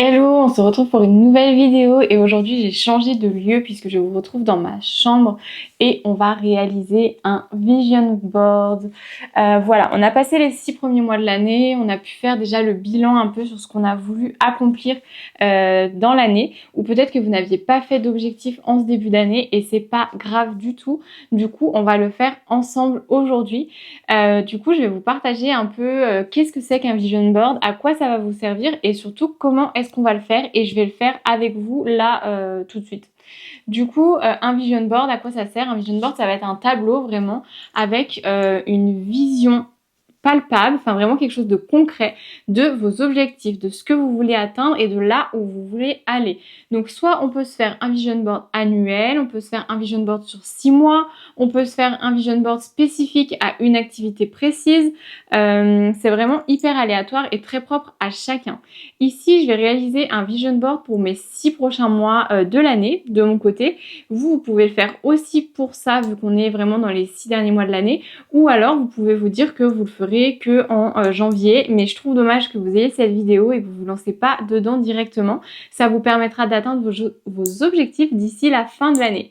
Hello, on se retrouve pour une nouvelle vidéo et aujourd'hui j'ai changé de lieu puisque je vous retrouve dans ma chambre et on va réaliser un vision board. Voilà, on a passé les 6 premiers mois de l'année, on a pu faire déjà le bilan un peu sur ce qu'on a voulu accomplir dans l'année, ou peut-être que vous n'aviez pas fait d'objectif en ce début d'année et c'est pas grave du tout. Du coup, on va le faire ensemble aujourd'hui. Du coup, je vais vous partager un peu qu'est-ce que c'est qu'un vision board, à quoi ça va vous servir et surtout comment est-ce qu'on va le faire, et je vais le faire avec vous là tout de suite. Du coup, un vision board, à quoi ça sert? Un vision board, ça va être un tableau vraiment avec une vision palpable, enfin vraiment quelque chose de concret de vos objectifs, de ce que vous voulez atteindre et de là où vous voulez aller. Donc soit on peut se faire un vision board annuel, on peut se faire un vision board sur 6 mois, on peut se faire un vision board spécifique à une activité précise. C'est vraiment hyper aléatoire et très propre à chacun. Ici, je vais réaliser un vision board pour mes 6 prochains mois de l'année, de mon côté. Vous pouvez le faire aussi pour ça, vu qu'on est vraiment dans les 6 derniers mois de l'année. Ou alors, vous pouvez vous dire que vous le ferez que en janvier. Mais je trouve dommage que vous ayez cette vidéo et que vous vous lancez pas dedans directement. Ça vous permettra d'atteindre vos objectifs d'ici la fin de l'année.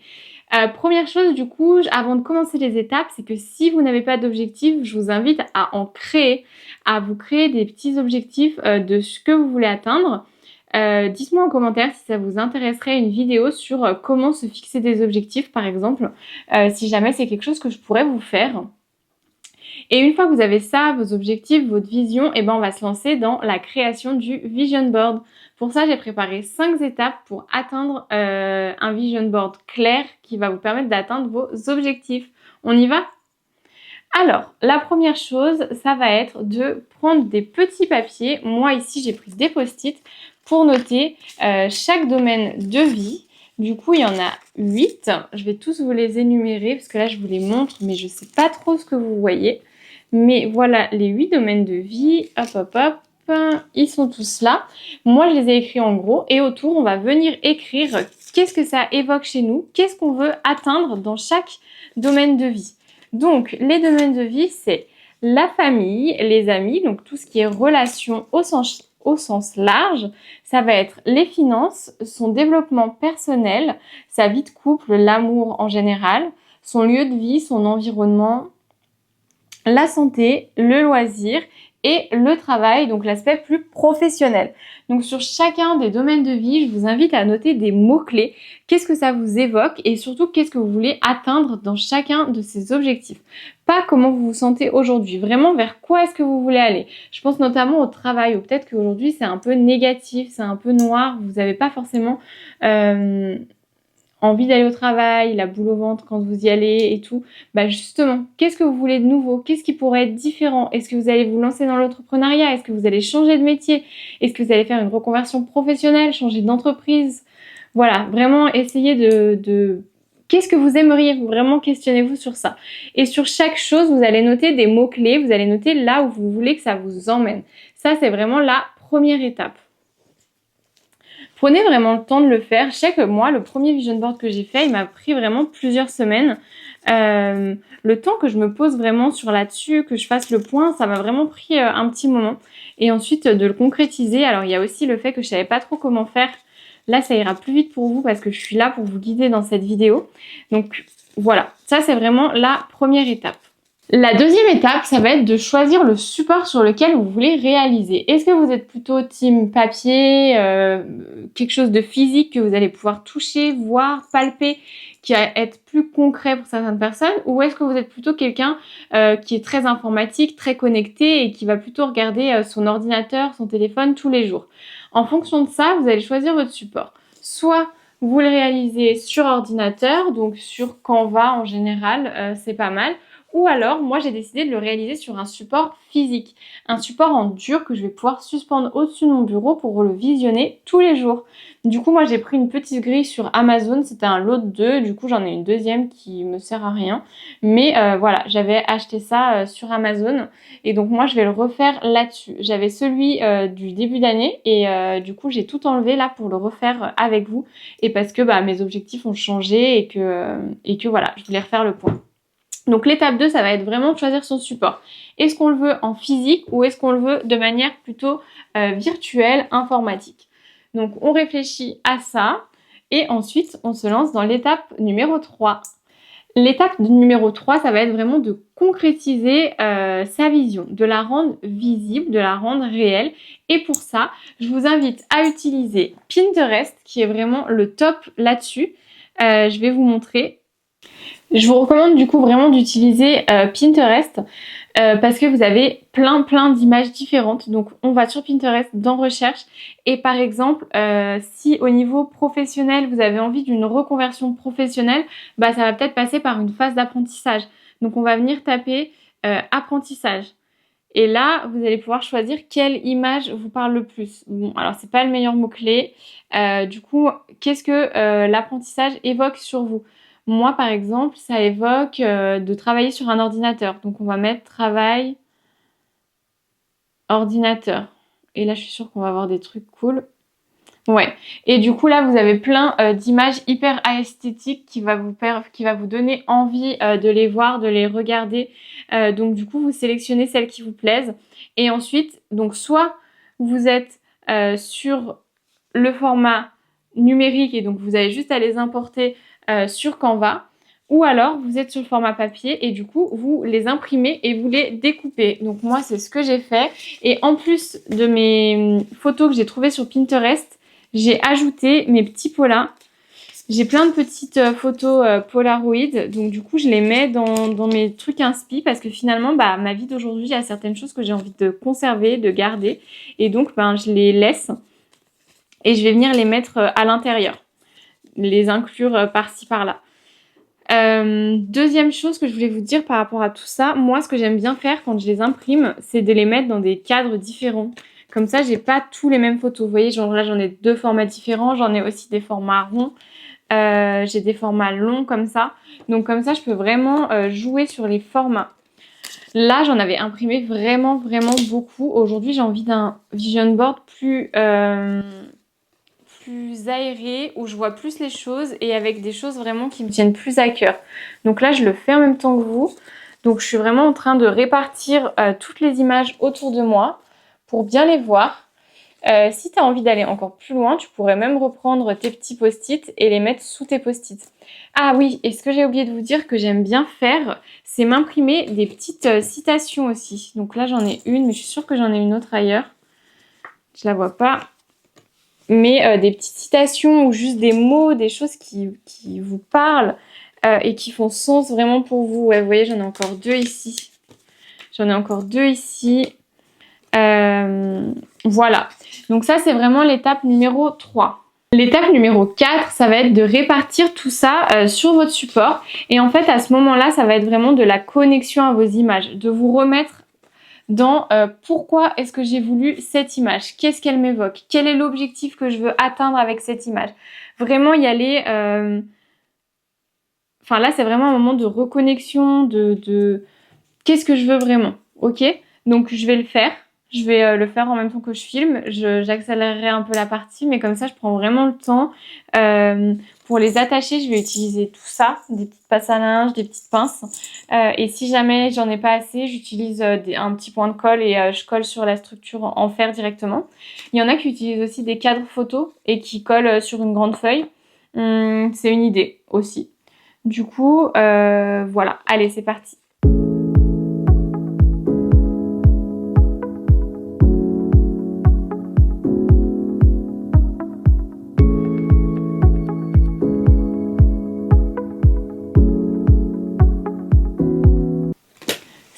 Première chose du coup, avant de commencer les étapes, c'est que si vous n'avez pas d'objectif, je vous invite à en créer, à vous créer des petits objectifs de ce que vous voulez atteindre. Dites-moi en commentaire si ça vous intéresserait une vidéo sur comment se fixer des objectifs par exemple, si jamais c'est quelque chose que je pourrais vous faire. Et une fois que vous avez ça, vos objectifs, votre vision, et ben on va se lancer dans la création du vision board. Pour ça, j'ai préparé 5 étapes pour atteindre un vision board clair qui va vous permettre d'atteindre vos objectifs. On y va? Alors, la première chose, ça va être de prendre des petits papiers. Moi, ici, j'ai pris des post-it pour noter chaque domaine de vie. Du coup, il y en a 8. Je vais tous vous les énumérer parce que là, je vous les montre, mais je ne sais pas trop ce que vous voyez. Mais voilà les 8 domaines de vie. Hop, hop, hop. Ils sont tous là. Moi, je les ai écrits en gros. Et autour, on va venir écrire qu'est-ce que ça évoque chez nous, qu'est-ce qu'on veut atteindre dans chaque domaine de vie. Donc, les domaines de vie, c'est la famille, les amis, donc tout ce qui est relations au sens large. Ça va être les finances, son développement personnel, sa vie de couple, l'amour en général, son lieu de vie, son environnement, la santé, le loisir et le travail, donc l'aspect plus professionnel. Donc sur chacun des domaines de vie, je vous invite à noter des mots-clés. Qu'est-ce que ça vous évoque et surtout qu'est-ce que vous voulez atteindre dans chacun de ces objectifs. Pas comment vous vous sentez aujourd'hui, vraiment vers quoi est-ce que vous voulez aller. Je pense notamment au travail, ou peut-être qu'aujourd'hui c'est un peu négatif, c'est un peu noir, vous n'avez pas forcément envie d'aller au travail, la boule au ventre quand vous y allez et tout. Bah justement, qu'est-ce que vous voulez de nouveau? Qu'est-ce qui pourrait être différent? Est-ce que vous allez vous lancer dans l'entrepreneuriat? Est-ce que vous allez changer de métier? Est-ce que vous allez faire une reconversion professionnelle, changer d'entreprise? Voilà, vraiment essayez de... Qu'est-ce que vous aimeriez? Vraiment questionnez-vous sur ça. Et sur chaque chose, vous allez noter des mots-clés, vous allez noter là où vous voulez que ça vous emmène. Ça, c'est vraiment la première étape. Prenez vraiment le temps de le faire. Je sais que moi, le premier vision board que j'ai fait, il m'a pris vraiment plusieurs semaines. Le temps que je me pose vraiment sur là-dessus, que je fasse le point, ça m'a vraiment pris un petit moment. Et ensuite, de le concrétiser. Alors, il y a aussi le fait que je savais pas trop comment faire. Là, ça ira plus vite pour vous parce que je suis là pour vous guider dans cette vidéo. Donc, voilà. Ça, c'est vraiment la première étape. La deuxième étape, ça va être de choisir le support sur lequel vous voulez réaliser. Est-ce que vous êtes plutôt team papier, quelque chose de physique que vous allez pouvoir toucher, voir, palper, qui va être plus concret pour certaines personnes, ou est-ce que vous êtes plutôt quelqu'un qui est très informatique, très connecté et qui va plutôt regarder son ordinateur, son téléphone tous les jours? En fonction de ça, vous allez choisir votre support. Soit vous le réalisez sur ordinateur, donc sur Canva en général, c'est pas mal. Ou alors, moi, j'ai décidé de le réaliser sur un support physique, un support en dur que je vais pouvoir suspendre au-dessus de mon bureau pour le visionner tous les jours. Du coup, moi, j'ai pris une petite grille sur Amazon, c'était un lot de 2, du coup, j'en ai une deuxième qui me sert à rien. Mais voilà, j'avais acheté ça sur Amazon et donc moi, je vais le refaire là-dessus. J'avais celui du début d'année et du coup, j'ai tout enlevé là pour le refaire avec vous et parce que mes objectifs ont changé et que voilà, je voulais refaire le point. Donc l'étape 2, ça va être vraiment de choisir son support. Est-ce qu'on le veut en physique ou est-ce qu'on le veut de manière plutôt virtuelle, informatique? Donc on réfléchit à ça et ensuite on se lance dans l'étape numéro 3. L'étape numéro 3, ça va être vraiment de concrétiser sa vision, de la rendre visible, de la rendre réelle. Et pour ça, je vous invite à utiliser Pinterest, qui est vraiment le top là-dessus. Je vais vous montrer. Je vous recommande du coup vraiment d'utiliser Pinterest parce que vous avez plein d'images différentes. Donc on va sur Pinterest dans recherche et par exemple si au niveau professionnel vous avez envie d'une reconversion professionnelle, bah ça va peut-être passer par une phase d'apprentissage. Donc on va venir taper apprentissage. Et là, vous allez pouvoir choisir quelle image vous parle le plus. Bon, alors c'est pas le meilleur mot-clé. Du coup, qu'est-ce que l'apprentissage évoque sur vous? Moi, par exemple, ça évoque de travailler sur un ordinateur. Donc, on va mettre travail, ordinateur. Et là, je suis sûre qu'on va avoir des trucs cool. Ouais. Et du coup, là, vous avez plein d'images hyper esthétiques qui va vous donner envie de les voir, de les regarder. Donc, du coup, vous sélectionnez celles qui vous plaisent. Et ensuite, donc, soit vous êtes sur le format numérique et donc vous avez juste à les importer sur Canva, ou alors vous êtes sur le format papier et du coup vous les imprimez et vous les découpez. Donc moi c'est ce que j'ai fait et en plus de mes photos que j'ai trouvées sur Pinterest, j'ai ajouté mes petits polas. J'ai plein de petites photos Polaroid, donc du coup je les mets dans mes trucs inspi parce que finalement bah, ma vie d'aujourd'hui, il y a certaines choses que j'ai envie de conserver, de garder et donc ben, je les laisse et je vais venir les mettre à l'intérieur, les inclure par-ci par-là. Deuxième chose que je voulais vous dire par rapport à tout ça, moi ce que j'aime bien faire quand je les imprime, c'est de les mettre dans des cadres différents. Comme ça, j'ai pas tous les mêmes photos. Vous voyez, genre là j'en ai deux formats différents, j'en ai aussi des formats ronds, j'ai des formats longs comme ça. Donc comme ça, je peux vraiment jouer sur les formats. Là, j'en avais imprimé vraiment beaucoup. Aujourd'hui, j'ai envie d'un vision board plus aéré, où je vois plus les choses et avec des choses vraiment qui me tiennent plus à cœur. Donc là, je le fais en même temps que vous. Donc je suis vraiment en train de répartir toutes les images autour de moi pour bien les voir. Si tu as envie d'aller encore plus loin, tu pourrais même reprendre tes petits post-it et les mettre sous tes post-it. Ah oui, et ce que j'ai oublié de vous dire que j'aime bien faire, c'est m'imprimer des petites citations aussi. Donc là, j'en ai une, mais je suis sûre que j'en ai une autre ailleurs. Je la vois pas. Mais des petites citations ou juste des mots, des choses qui vous parlent et qui font sens vraiment pour vous. Ouais, vous voyez, j'en ai encore deux ici. J'en ai encore deux ici. Voilà. Donc ça, c'est vraiment l'étape numéro 3. L'étape numéro 4, ça va être de répartir tout ça sur votre support. Et en fait, à ce moment-là, ça va être vraiment de la connexion à vos images, de vous remettre dans pourquoi est-ce que j'ai voulu cette image, qu'est-ce qu'elle m'évoque, quel est l'objectif que je veux atteindre avec cette image. Vraiment y aller, enfin là c'est vraiment un moment de reconnexion, de qu'est-ce que je veux vraiment, ok? Donc je vais le faire. Je vais le faire en même temps que je filme. J'accélérerai un peu la partie, mais comme ça, je prends vraiment le temps. Pour les attacher, je vais utiliser tout ça, des petites passes à linge, des petites pinces. Et si jamais j'en ai pas assez, j'utilise un petit point de colle et je colle sur la structure en fer directement. Il y en a qui utilisent aussi des cadres photos et qui collent sur une grande feuille. C'est une idée aussi. Du coup, voilà. Allez, c'est parti.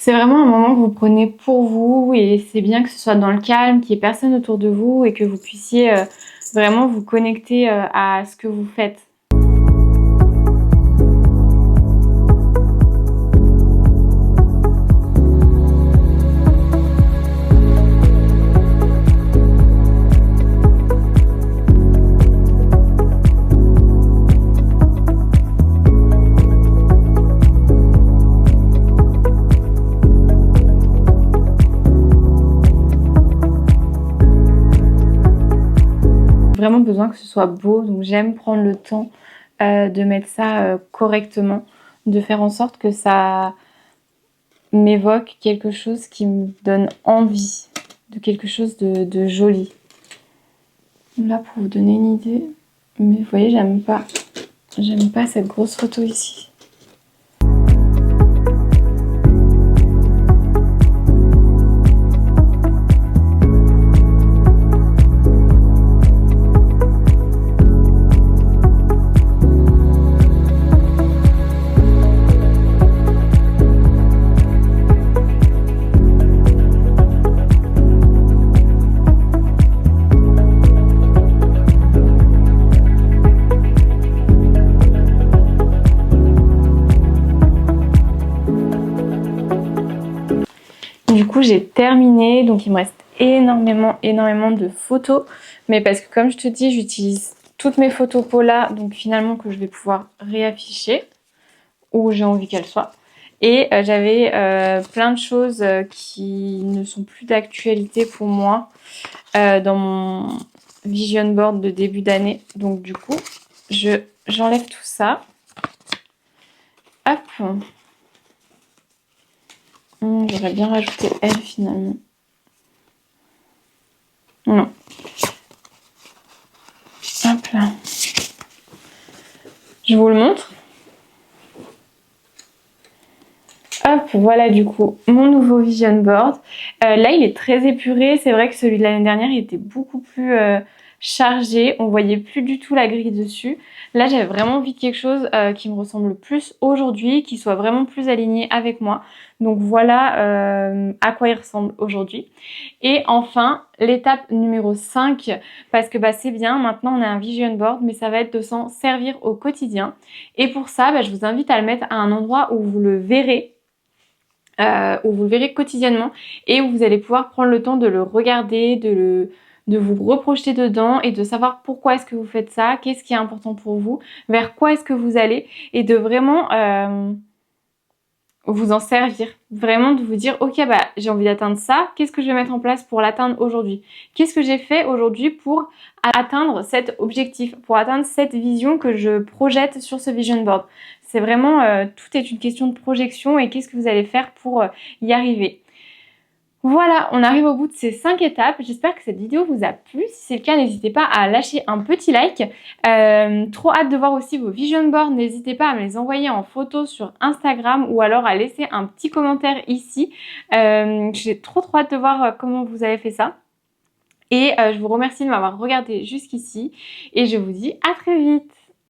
C'est vraiment un moment que vous prenez pour vous et c'est bien que ce soit dans le calme, qu'il n'y ait personne autour de vous et que vous puissiez vraiment vous connecter à ce que vous faites. Vraiment besoin que ce soit beau, donc j'aime prendre le temps de mettre ça correctement, de faire en sorte que ça m'évoque quelque chose qui me donne envie, de quelque chose de joli. Là, pour vous donner une idée, mais vous voyez, j'aime pas cette grosse photo ici. Du coup, j'ai terminé, donc il me reste énormément de photos, mais parce que comme je te dis, j'utilise toutes mes photos Paula, donc finalement que je vais pouvoir réafficher où j'ai envie qu'elles soient. Et j'avais plein de choses qui ne sont plus d'actualité pour moi dans mon vision board de début d'année. Donc du coup, j'enlève tout ça. Hop. J'aurais bien rajouté elle finalement. Non. Hop là. Je vous le montre. Hop, voilà du coup mon nouveau vision board. Là, il est très épuré. C'est vrai que celui de l'année dernière, il était beaucoup plus chargé. On voyait plus du tout la grille dessus. Là, j'avais vraiment envie de quelque chose qui me ressemble plus aujourd'hui, qui soit vraiment plus aligné avec moi. Donc voilà à quoi il ressemble aujourd'hui. Et enfin, l'étape numéro 5, parce que c'est bien, maintenant on a un vision board, mais ça va être de s'en servir au quotidien. Et pour ça, je vous invite à le mettre à un endroit où vous le verrez. Où vous le verrez quotidiennement et où vous allez pouvoir prendre le temps de le regarder, de vous reprojeter dedans et de savoir pourquoi est-ce que vous faites ça, qu'est-ce qui est important pour vous, vers quoi est-ce que vous allez et de vraiment vous en servir. Vraiment de vous dire ok j'ai envie d'atteindre ça, qu'est-ce que je vais mettre en place pour l'atteindre aujourd'hui? Qu'est-ce que j'ai fait aujourd'hui pour atteindre cet objectif, pour atteindre cette vision que je projette sur ce vision board? C'est vraiment, tout est une question de projection et qu'est-ce que vous allez faire pour y arriver. Voilà, on arrive au bout de ces 5 étapes. J'espère que cette vidéo vous a plu. Si c'est le cas, n'hésitez pas à lâcher un petit like. Trop hâte de voir aussi vos vision boards. N'hésitez pas à me les envoyer en photo sur Instagram ou alors à laisser un petit commentaire ici. J'ai trop hâte de voir comment vous avez fait ça. Et je vous remercie de m'avoir regardé jusqu'ici et je vous dis à très vite.